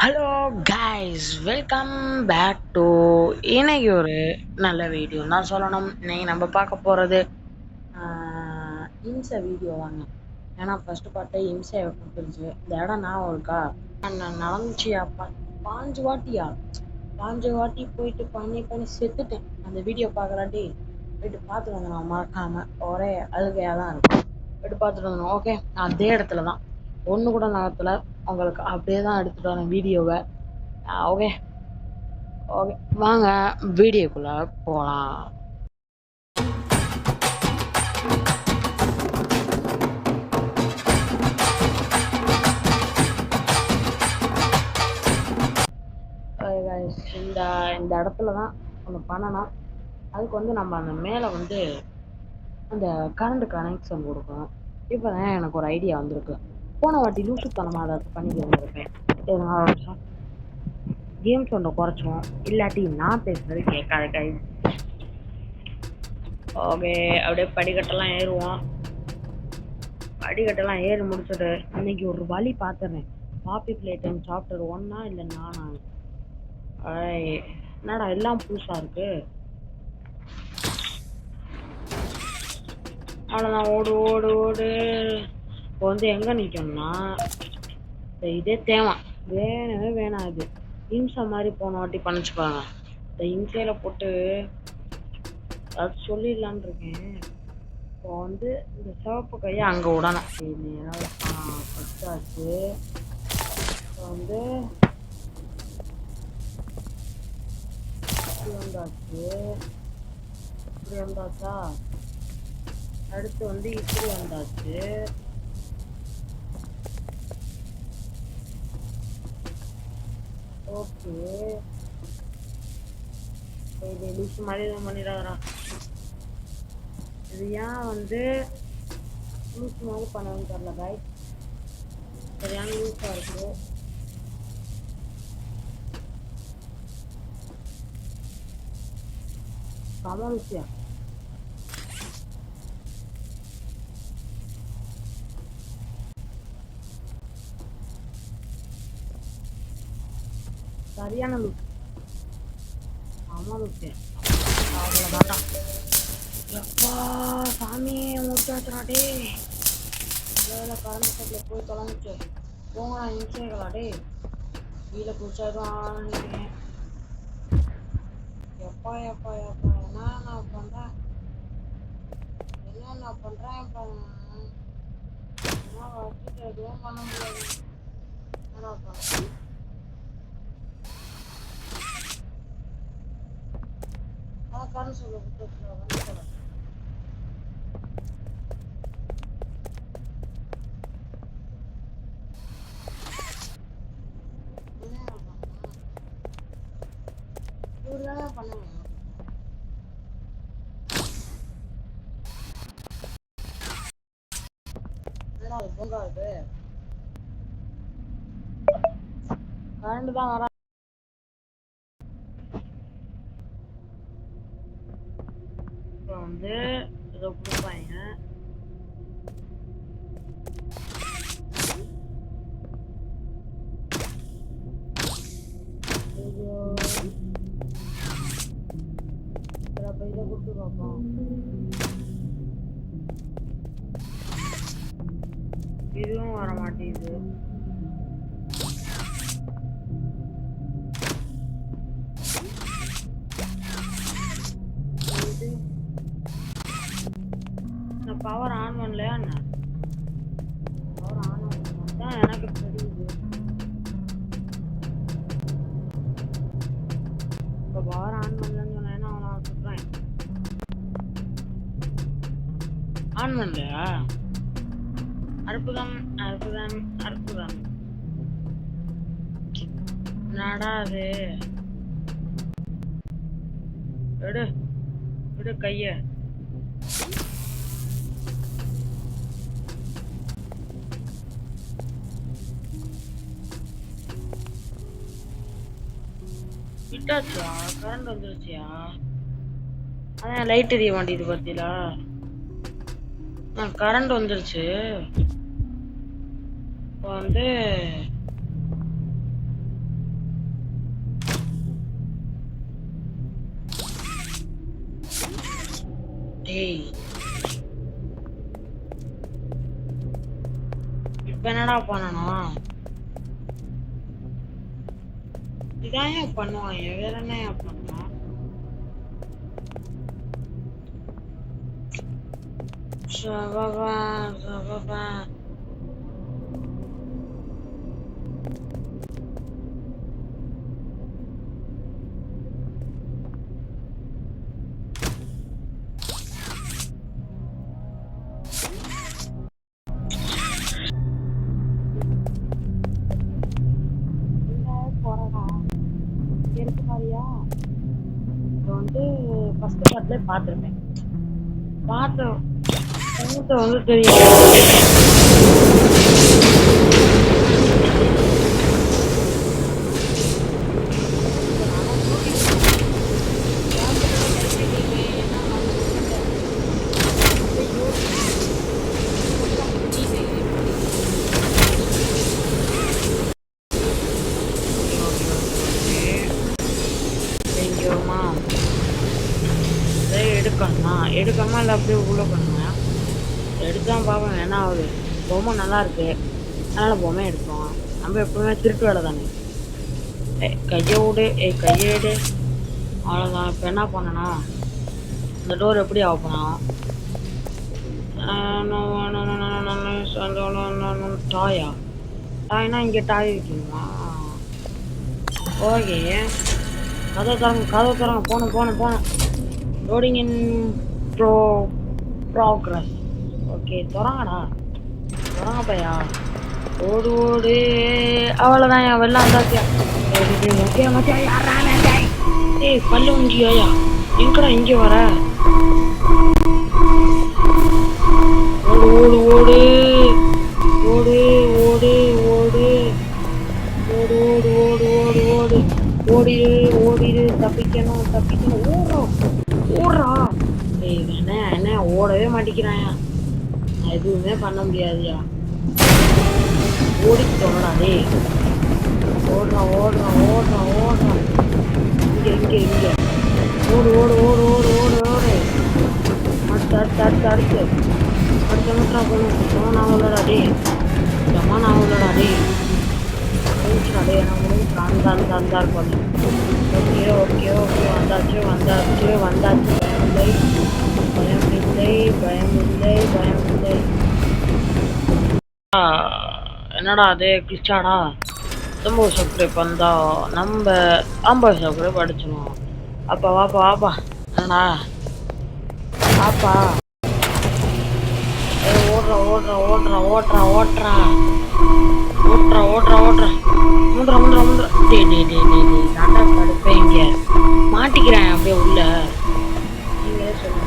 Hello guys, welcome back to இன்னைக்கு ஒரு நல்ல வீடியோ தான் சொல்லணும். இன்னைக்கு நம்ம பார்க்க போகிறது இம்சை வீடியோ வாங்க. ஏன்னா ஃபர்ஸ்ட் பார்ட்டே இம்சை கொடுத்துருச்சு. இந்த இடம் நான் இருக்கா நடந்துச்சியா பாஞ்சு வாட்டியா பாஞ்சு வாட்டி போயிட்டு பண்ணி பண்ணி செத்துட்டேன். அந்த வீடியோ பார்க்கலாட்டி போயிட்டு பார்த்துட்டு வந்துடும். மறக்காம ஒரே அழுகையாக தான் இருக்கும். போயிட்டு பார்த்துட்டு வந்துடும். ஓகே, நான் அதே இடத்துல தான் ஒன்று கூட நகரத்தில் உங்களுக்கு அப்படியே தான் எடுத்துகிட்டு வரேன் வீடியோவை. ஓகே ஓகே, வாங்க வீடியோக்குள்ள போகலாம். இந்த இந்த இடத்துல தான் ஒன்று பண்ணணும். அதுக்கு வந்து நம்ம அந்த மேலே வந்து அந்த கரண்ட் கனெக்ஷன் கொடுக்கணும். இப்போ தான் எனக்கு ஒரு ஐடியா வந்திருக்கு. போன வாட்டி லூசுத்தனமாக அதை பண்ணி வந்திருப்பேன். கேம் சவுண்டை குறைச்சோம், இல்லாட்டி நான் பேசுறது கேட்காது கைஸ். ஓகே, அப்படியே படிக்கட்டெல்லாம் ஏறுவோம். படிக்கட்டெல்லாம் ஏறி முடிச்சுட்டு இன்னைக்கு ஒரு வழி பார்த்துறேன். பாப்பி பிளேட்டன் சாப்டர் 1 இல்லை நானா? என்னடா எல்லாம் புதுசாக இருக்கு. அவ்வளோதான், ஓடு ஓடு ஓடு. இப்போ வந்து எங்கே நிற்கணும்னா இதே தேவை வேணவே வேணாம். இது இம்சை மாதிரி போன வாட்டி பண்ணிச்சுப்பாங்க. இந்த இம்சையில் போட்டு அது சொல்லிடலான் இருக்கேன். இப்போ வந்து இந்த சிவப்பு கையை அங்கே விடணும். ஃபஸ்ட்டாச்சு. இப்போ வந்து இப்படி வந்தாச்சு, இப்படி வந்தாச்சா. அடுத்து வந்து இப்படி வந்தாச்சு. ஓகே, இது லூஸ் மாதிரி எதுவும் பண்ணிடாதா. இது ஏன் வந்து லூஸ் மாதிரி பண்ணணும்னு தெரியல காய். சரியான லூஸாக இருக்கு. செம லூசியா. சரியான லூஸ். செம லூசியா. அவ்வளோதான்டா. எப்பா சாமியை முடிச்சாச்சுடா. வேலை கரண்ட் சட்டில் போய் தொலைஞ்சிச்சு. போங்க இன்சைகளா கீழே குடிச்சாதான் நினைக்கிறேன். எப்பா எப்பா எப்பா என்ன பண்ணுறேன், என்ன பண்ணுறேன். இப்போ என்ன வச்சுட்டு எதுவும் பண்ண முடியாது. என்னடா பண்ணுறேன். அதான் கரண்ட் சொல்ல கொடுத்து இப்படிதான் பண்ணுவேன். என்னடா அது பொங்கா இருக்கு. கரண்ட் தான் வர. இப்போ வந்து இதை கொடுப்பாங்க. இதை கொடுத்து பார்ப்போம். இதுவும் வர மாட்டேங்குது. நான் பவர் ஆன் பண்ணலையா என்ன? பவர் ஆன் பண்ணதான் எனக்கு தெரியுது. இப்போ பவர் ஆன் பண்ணலன்னு சொன்னேன்னா அவனை சுற்றுறேன். ஆன் பண்ணலையா? அற்புதம் அற்புதம் அற்புதம். என்னடா அது? விடு விடு கைய. விட்டாச்சா? கரண்ட் வந்துருச்சியா? அதான் லைட் எரிய மாட்டேது பார்த்தீங்களா? கரண்ட் வந்துருச்சு. இப்போ வந்து ஏய் இப்ப என்னடா பண்ணணும்? இதான் ஏன் பண்ணுவான்? வேற என்ன ஏன் பண்ணுவான்? சபபா சபபா இருக்கு மாதிரியா? இப்போ வந்து ஃபர்ஸ்ட் பார்ட்ல பார்த்துருப்பேன். பார்த்தோம் வந்து தெரியும். எடுக்கணுமா இல்லை அப்படியே உள்ள பண்ணுவேன். எடுத்தான் பார்ப்பேன் என்ன ஆகுது. பொம்மை நல்லா இருக்கு, அதனால பொம்மை எடுப்போம். நம்ம எப்பவுமே திருட்டு வேலை தானே. கையை விடு, கையை எடு, அவ்வளோதான். இப்போ என்ன பண்ணணும்? இந்த டோர் எப்படி ஓப்பன் டாயா? டாய்னா இங்கே டாய் வைக்கணுமா? ஓகே, கதை தரங்க போனோம். Loading in progress. ஓகே, தொடங்கடா பையா. ஓடு அவ்வளோதான். என் வெள்ளம் வந்தாச்சியா? ஏய் பல்லு இங்கேயா? எங்கடா இங்கே வர? ஓடு ஓடு ஓடு ஓடு ஓடு ஓடு ஓடு ஓடு ஓடு ஓடு ஓடிடு தப்பிக்கணும் ஓடுறா. ஏய் என்ன ஓடவே மாட்டேங்கிறாயா? எதுவுமே பண்ண முடியாதுயா. ஓடிட்டோடா டேய். ஓடுறான் இங்க ஓடு அடுத்து போகணும். நாவலடா டேய் அந்த இருக்கும். ஓகே வந்தாச்சு. பயமில்லை. என்னடா அது கிளிச்சாடா? 50 சப்ஸ்கிரைப் வந்தா நம்ம 50 சப்ஸ்கிரைப் அடிச்சணும். அப்பா வாப்பா என்னடா பாப்பா? ஓடுறா தாண்டா படுப்பேன். இங்க மாட்டிக்கிறேன் அப்படியே உள்ள. நீங்களே சொல்லுங்க.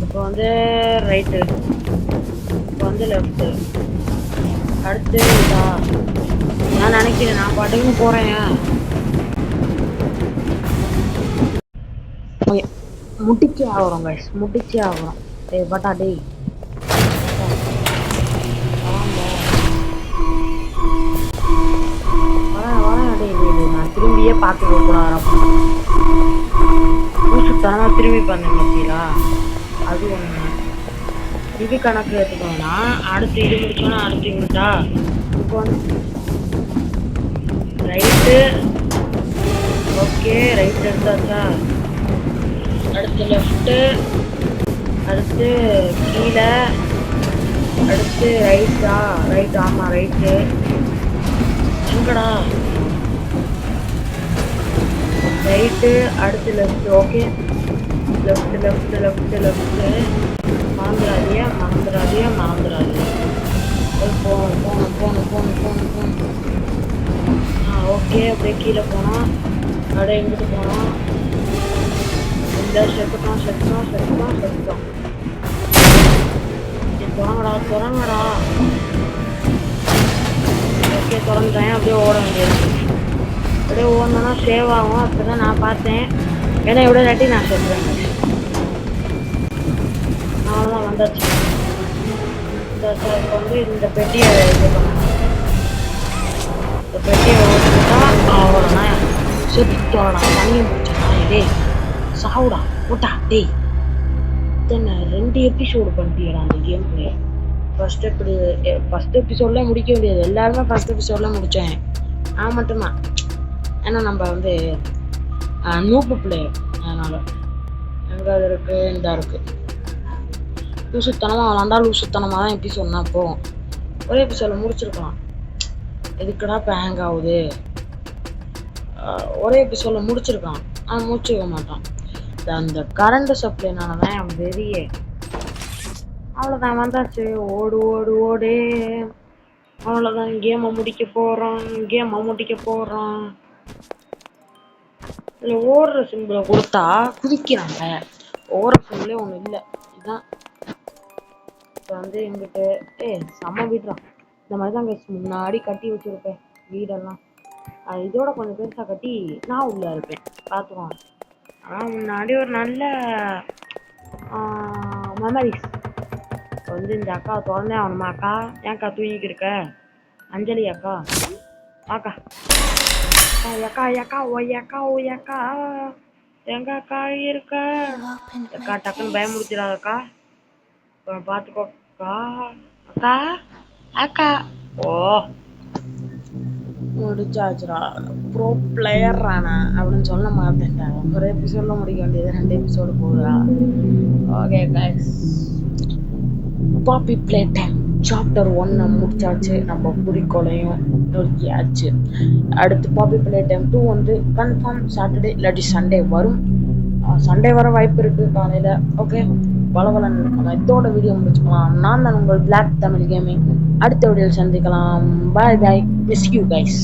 இப்போ வந்து ரைட்டு, இப்போ வந்து லெஃப்ட்டு, அடுத்து இதா? நான் நினைக்கிறேன் நான் பாட்டுக்கு போறேன். முட்டிச்சே ஆகிறோம். டேய் பட்டா டேய், நான் திரும்பியே பார்த்துக்க கூடாது. பூசுத்தனமா திரும்பி பண்ணேன் பார்த்தீங்களா? அது ஒண்ணு. இது கணக்கு எடுத்துக்கோன்னா அடுத்து இது முடிச்சோன்னா அடுத்து முடிச்சா இப்போ வந்து ரைட்டு. Okay, right எடுத்தாச்சா? அடுத்து லெஃப்ட்டு, அடுத்து கீழே, அடுத்து ரைட். ஆமா ரைட்டு. எங்கடா? ரைட்டு, அடுத்து லெஃப்ட். Okay, left. மறந்துடாதீங்க. போகணும். ஓகே, அப்படியே கீழே போனோம். அப்படியே எங்கிட்டு போனோம்? இந்த செத்துட்டோம். தொடங்கடா. ஓகே, தொடங்குறேன். அப்படியே ஓட வேண்டியது. அப்படியே ஓடணும்னா சேவ் ஆகும். அப்பதான் நான் பார்த்தேன். ஏன்னா இவ்வளோ இல்லாட்டி நான் செத்துறேன். அவ்வளோதான் வந்தாச்சு. இப்போ வந்து இந்த பெட்டியை இது பண்ணேன். இந்த பெட்டியை ஓட்டுட்டா அவ்வளோதான். செத்துட்டோடா. தண்ணி முடிச்சா டேய், சாவுடா போட்டா டேய். எத்தனை 2 எபிசோடு பண்ணிட்டீங்களா அந்த கேம் பிளே? ஃபர்ஸ்ட் எபிசோட்ல முடிக்க முடியாது, எல்லாருமே ஃபர்ஸ்ட் எபிசோட்ல முடிச்சேன். நான் மட்டும்தான், ஏன்னா நம்ம வந்து நூப்பு பிளேயர், அதனால எங்க அது இருக்கு, இந்த இருக்கு. லூசுத்தனமாக விளாண்டா லூசுத்தனமாக தான் எபிசோட்னா போகும். ஒரே எபிசோட முடிச்சிருக்கலாம். எதுக்குடா இப்போ ஹேங் ஆகுது? ஒரே எபிசோட முடிச்சிருக்கான், ஆனால் முடிச்சிருக்க மாட்டான். அந்த கரண்ட் சப்ளைனால தான் என் வெறியே. அவ்வளோதான், வந்தாச்சு. ஓடு ஓடு ஓடு. அவ்வளோதான், கேமை முடிக்க போகிறோம். இல்லை ஓடுற சிம்பிளை கொடுத்தா குதிக்கிறாங்க. ஓடுற சிம்பிளே ஒன்றும் இல்லை. இதுதான் இப்போ வந்து எங்கிட்ட செம்ம வீடுறான். இந்த மாதிரி தான் முன்னாடி கட்டி வச்சுருப்பேன் வீடெல்லாம். இதோட கொஞ்சம் பெருசாக கட்டி நான் உள்ளே இருப்பேன், பார்த்துக்குவாங்க. ஆனால் முன்னாடி ஒரு நல்ல மெமரிஸ். இப்போ வந்து இந்த அக்காவை திறந்தே ஆகணுமா? அக்கா, ஏன்க்கா தூங்கிட்டு இருக்க? அஞ்சலி அக்கா, அக்கா ஒய்யக்கா எங்க அக்கா இருக்க? அக்கா டக்குன்னு பயமுடிச்சிடாதக்கா, பார்த்துக்கோக்கா. அக்கா அக்கா ஓ முடிச்சாச்சுடா, ப்ரோ பிளேயர் ரானா அப்படின்னு சொல்ல மாட்டேன்டா. ஒரு எபிசோட்ல முடிக்க வேண்டியது 2 எபிசோடு போகுதா? ஓகே கைஸ், பாப்பி பிளே டைம் சாப்டர் 1 முடிச்சாச்சு. நம்ம குறிக்கோளையும் நோக்கியாச்சு. அடுத்து பாப்பி பிளே டைம் 2 வந்து கன்ஃபார்ம் சாட்டர்டே இல்லாட்டி சண்டே வரும். சண்டே வர வாய்ப்பு இருக்கு காலையில. ஓகே, பலவலன் நம்ம இதோட வீடியோ முடிச்சுக்கலாம். நான் தான் உங்கள் பிளாக் தமிழ் கேமிங். அடுத்த வீடியோவில் சந்திக்கலாம். பாய் பாய், மிஸ் யூ கைஸ்.